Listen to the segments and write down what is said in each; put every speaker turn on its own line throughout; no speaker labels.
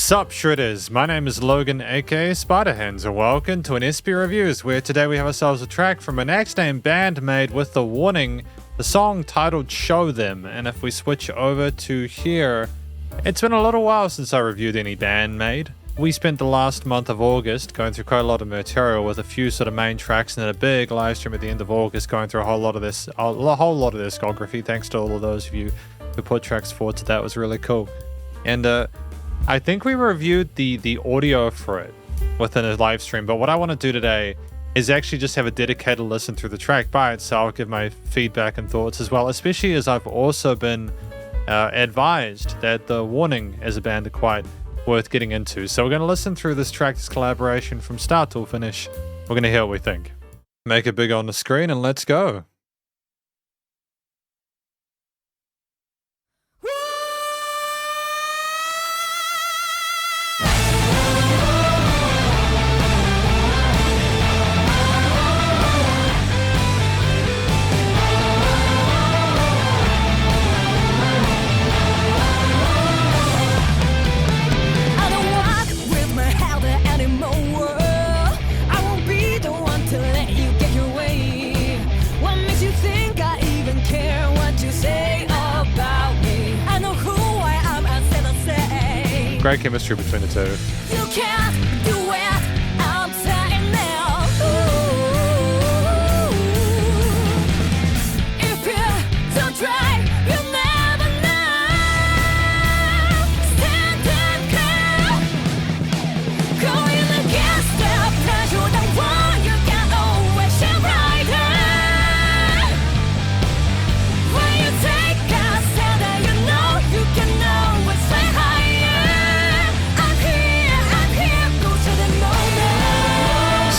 Sup Shredders, my name is Logan aka Spiderhands and welcome to an SP Reviews, where today we have ourselves a track from an ex-named BAND-MAID with the warning, the song titled Show Them. And if we switch over to here, it's been a little while since I reviewed any BAND-MAID. We spent the last month of August going through quite a lot of material with a few sort of main tracks and then a big live stream at the end of August going through a whole lot of their discography. Thanks to all of those of you who put tracks forward to that. It was really cool. And I think we reviewed the audio for it within a live stream, but what I want to do today is actually just have a dedicated listen through the track by itself, give my feedback and thoughts as well, especially as I've also been advised that the warning as a band are quite worth getting into. So we're going to listen through this track, this collaboration from start to finish. We're going to hear what we think. Make it big on the screen and let's go. Great chemistry between the two.
You can't do it, I'm saying now. If you don't try, you'll never know. Stand and clear. Going against the pressure, the one you can always shine brighter. When you take a stand and you know you can always fly higher.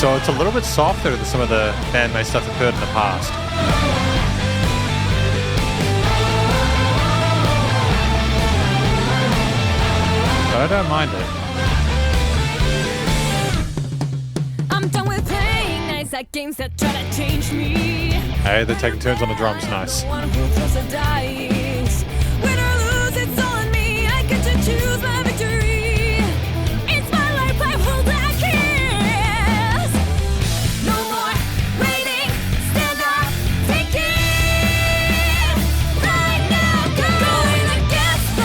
So it's a little bit softer than some of the BAND-MAID stuff I've heard in the past. But I don't mind it.
I'm done with playing nice at games that try to change me.
Hey, they're taking turns on the drums, nice.
One who throws the dice. Win or lose, it's on me. I get to choose my victory. It's my life, I hold back.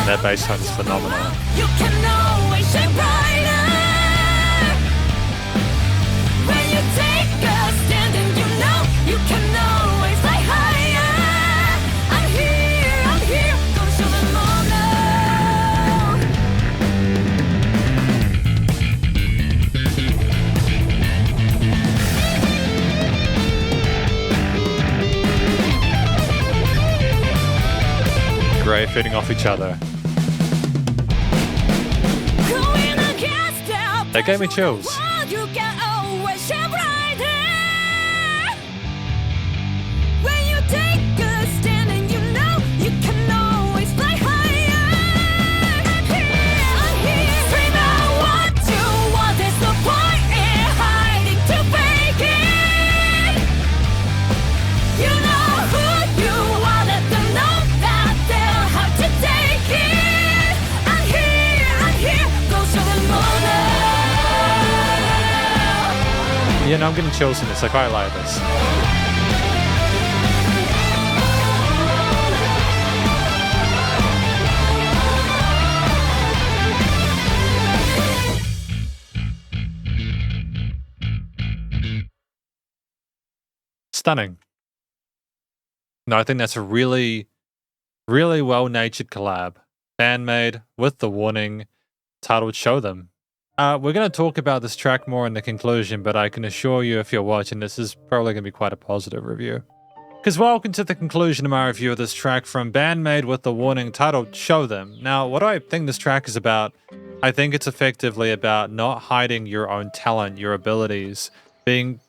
That bass line is phenomenal.
You can always shine brighter. When you take a stand and you know you can always fly higher. I'm here, go show them all
now. Great feeding off each other. That gave me chills.
You can always shine brighter. When you take a stand and you know you can always fly higher. I'm here. Scream out what you want. There's no point in hiding to fake it. You know who you are. Let them know that they'll have to take it. I'm here. Go show them all now.
Yeah, no, I'm getting chills in this. I quite like this. Stunning. No, I think that's a really, really well-natured collab. BAND-MAID with the warning titled Show Them. We're going to talk about this track more in the conclusion, but I can assure you if you're watching, this is probably going to be quite a positive review. Because welcome to the conclusion of my review of this track from BAND-MAID with the warning titled Show Them. Now, what do I think this track is about? I think it's effectively about not hiding your own talent, your abilities, being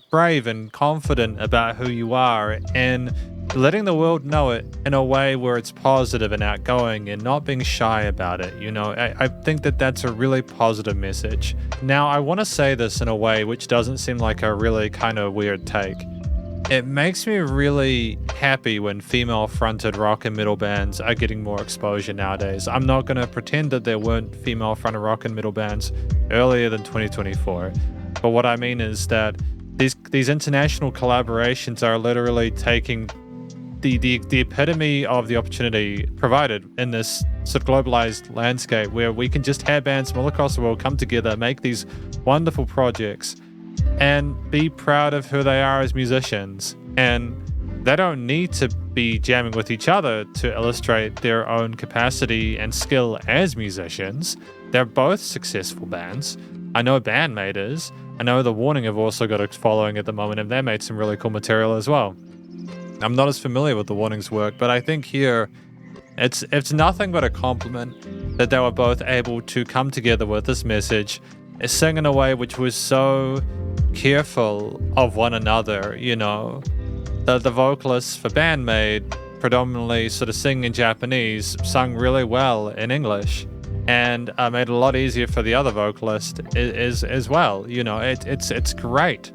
brave and confident about who you are, and letting the world know it in a way where it's positive and outgoing and not being shy about it. You know, I think that that's a really positive message. Now, I want to say this in a way which doesn't seem like a really kind of weird take. It makes me really happy when female-fronted rock and metal bands are getting more exposure nowadays. I'm not going to pretend that there weren't female-fronted rock and metal bands earlier than 2024, but what I mean is that these international collaborations are literally taking the epitome of the opportunity provided in this sort of globalized landscape where we can just have bands from all across the world come together, make these wonderful projects, and be proud of who they are as musicians. And they don't need to be jamming with each other to illustrate their own capacity and skill as musicians. They're both successful bands. I know BAND-MAID is. I know The Warning have also got a following at the moment, and they made some really cool material as well. I'm not as familiar with The Warning's work, but I think here it's nothing but a compliment that they were both able to come together with this message, sing in a way which was so careful of one another. You know, the vocalists for BAND-MAID predominantly sort of sing in Japanese, sung really well in English, and made it a lot easier for the other vocalist as well. You know, it's great.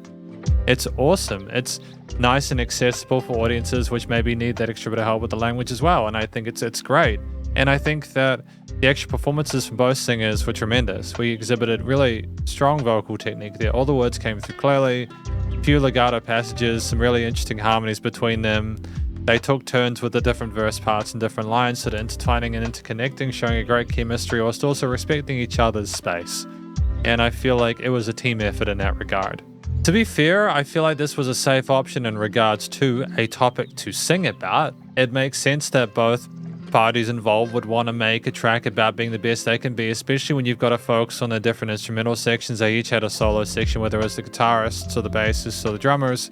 It's awesome. It's nice and accessible for audiences which maybe need that extra bit of help with the language as well. And I think it's great. And I think that the extra performances from both singers were tremendous. We exhibited really strong vocal technique there. All the words came through clearly, a few legato passages, some really interesting harmonies between them. They took turns with the different verse parts and different lines, sort of intertwining and interconnecting, showing a great chemistry whilst also respecting each other's space. And I feel like it was a team effort in that regard. To be fair, I feel like this was a safe option in regards to a topic to sing about. It makes sense that both parties involved would want to make a track about being the best they can be, especially when you've got to focus on the different instrumental sections. They each had a solo section, whether it was the guitarists or the bassists or the drummers.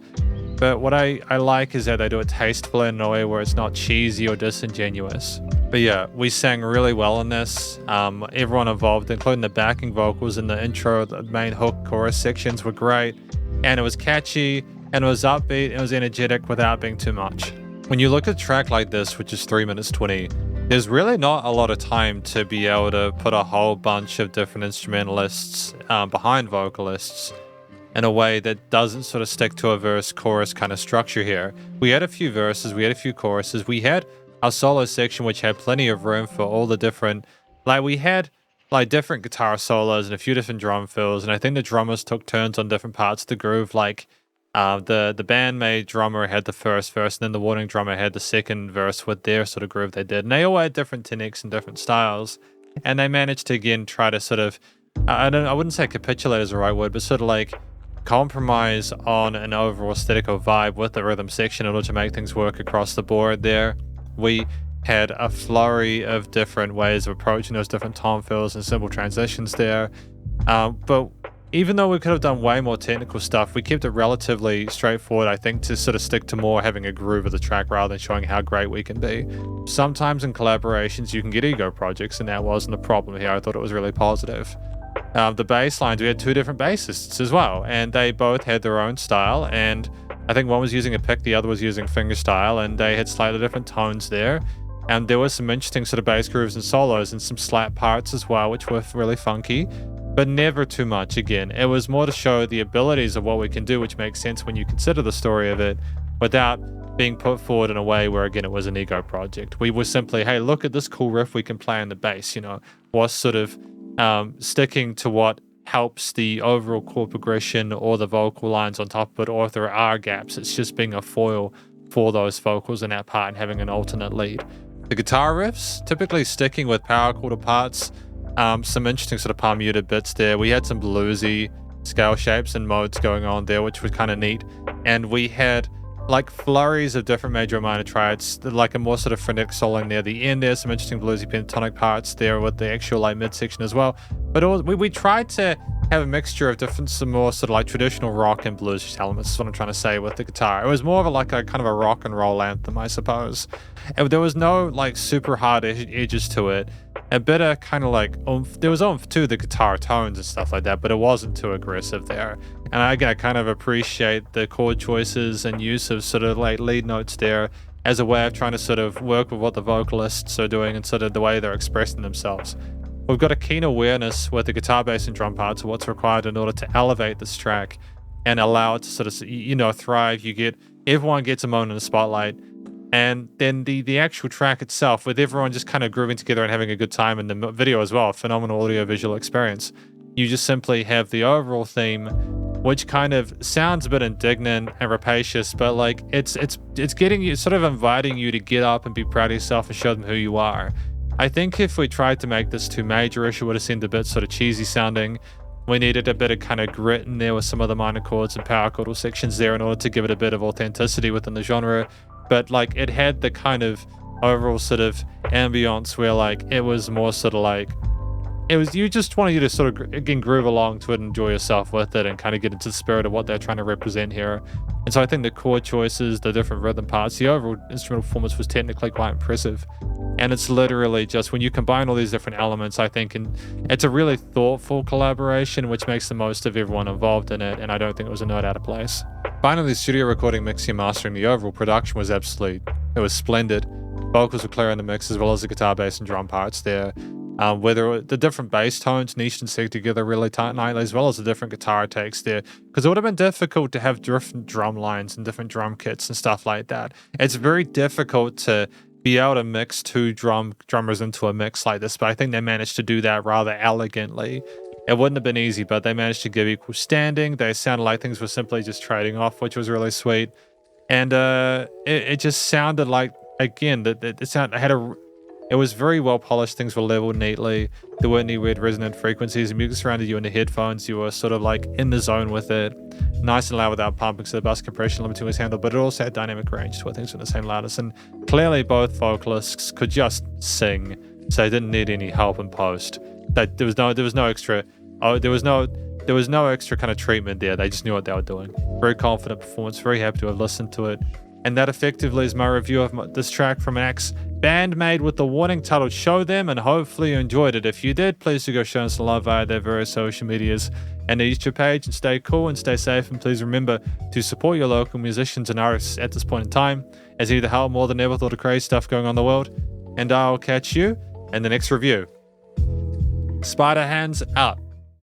But what I like is that they do it tastefully in a way where it's not cheesy or disingenuous. But yeah, we sang really well in this. Everyone involved, including the backing vocals and the intro, the main hook, chorus sections were great. And it was catchy, and it was upbeat, and it was energetic without being too much. When you look at a track like this, which is 3 minutes 20, there's really not a lot of time to be able to put a whole bunch of different instrumentalists behind vocalists in a way that doesn't sort of stick to a verse-chorus kind of structure here. We had a few verses, we had a few choruses, we had our solo section which had plenty of room for all the different, we had different guitar solos and a few different drum fills, and I think the drummers took turns on different parts of the groove. The BAND-MAID drummer had the first verse, and then the Warning drummer had the second verse with their sort of groove they did. And they all had different techniques and different styles, and they managed to again try to sort of, I wouldn't say capitulate is the right word, but sort of compromise on an overall aesthetic or vibe with the rhythm section in order to make things work across the board there. We had a flurry of different ways of approaching those different tom fills and simple transitions there. But even though we could have done way more technical stuff, we kept it relatively straightforward, I think, to sort of stick to more having a groove of the track rather than showing how great we can be. Sometimes in collaborations, you can get ego projects, and that wasn't the problem here. I thought it was really positive. The bass lines, we had two different bassists as well, and they both had their own style, and I think one was using a pick, the other was using fingerstyle, and they had slightly different tones there. And there was some interesting sort of bass grooves and solos and some slap parts as well, which were really funky, but never too much. Again, it was more to show the abilities of what we can do, which makes sense when you consider the story of it, without being put forward in a way where, again, it was an ego project. We were simply, hey, look at this cool riff we can play on the bass, was sort of sticking to what helps the overall chord progression or the vocal lines on top of it, or if there are gaps, it's just being a foil for those vocals in that part and having an alternate lead. The guitar riffs, typically sticking with power chord parts, some interesting sort of palm muted bits there. We had some bluesy scale shapes and modes going on there, which was kind of neat. And we had flurries of different major and minor triads, a more sort of frenetic soloing near the end. There's some interesting bluesy pentatonic parts there with the actual midsection as well. But we tried to have a mixture of different, some more sort of traditional rock and blues elements, is what I'm trying to say with the guitar. It was more of a kind of a rock and roll anthem, I suppose. And there was no super hard edges to it. A bit of kind of oomph. There was oomph to the guitar tones and stuff like that, but it wasn't too aggressive there. And again, I kind of appreciate the chord choices and use of sort of lead notes there as a way of trying to sort of work with what the vocalists are doing and sort of the way they're expressing themselves. We've got a keen awareness with the guitar, bass, and drum parts of what's required in order to elevate this track and allow it to sort of, thrive. You get everyone gets a moment in the spotlight. And then the actual track itself, with everyone just kind of grooving together and having a good time in the video as well, phenomenal audio-visual experience. You just simply have the overall theme, which kind of sounds a bit indignant and rapacious, but like it's getting you, sort of inviting you to get up and be proud of yourself and show them who you are. I think if we tried to make this too major-ish, it would have seemed a bit sort of cheesy sounding. We needed a bit of kind of grit in there with some of the minor chords and power chord sections there in order to give it a bit of authenticity within the genre. But like it had the kind of overall sort of ambience where like it was more sort of like you just wanted you to sort of again groove along to it and enjoy yourself with it and kind of get into the spirit of what they're trying to represent here. And so I think the chord choices, the different rhythm parts, the overall instrumental performance was technically quite impressive. And it's literally just when you combine all these different elements, I think, and it's a really thoughtful collaboration which makes the most of everyone involved in it, and I don't think it was a note out of place. Finally, studio recording, mixing, and mastering, the overall production was it was splendid. Vocals were clear in the mix as well as the guitar, bass, and drum parts there. Whether the different bass tones niched and synced together really tightly, as well as the different guitar takes there, because it would have been difficult to have different drum lines and different drum kits and stuff like that. It's very difficult to be able to mix two drummers into a mix like this, but I think they managed to do that rather elegantly. It wouldn't have been easy, but they managed to give equal standing. They sounded like things were simply just trading off, which was really sweet. And it just sounded like, again, it was very well polished. Things were leveled neatly. There weren't any weird resonant frequencies. The music surrounded you in the headphones. You were sort of like in the zone with it. Nice and loud without pumping, so the bass compression limiting was handled, but it also had dynamic range to where things were the same loudness. And clearly both vocalists could just sing, so they didn't need any help in post. There was no extra kind of treatment there. They just knew what they were doing. Very confident performance. Very happy to have listened to it. And that effectively is my review of this track from Axe, BAND-MAID, with the warning titled Show Them, and hopefully you enjoyed it. If you did, please do go show us some love via their various social medias and the YouTube page, and stay cool and stay safe, and please remember to support your local musicians and artists at this point in time, as either help more than ever with all the crazy stuff going on in the world. And I'll catch you in the next review. Spiderhands out.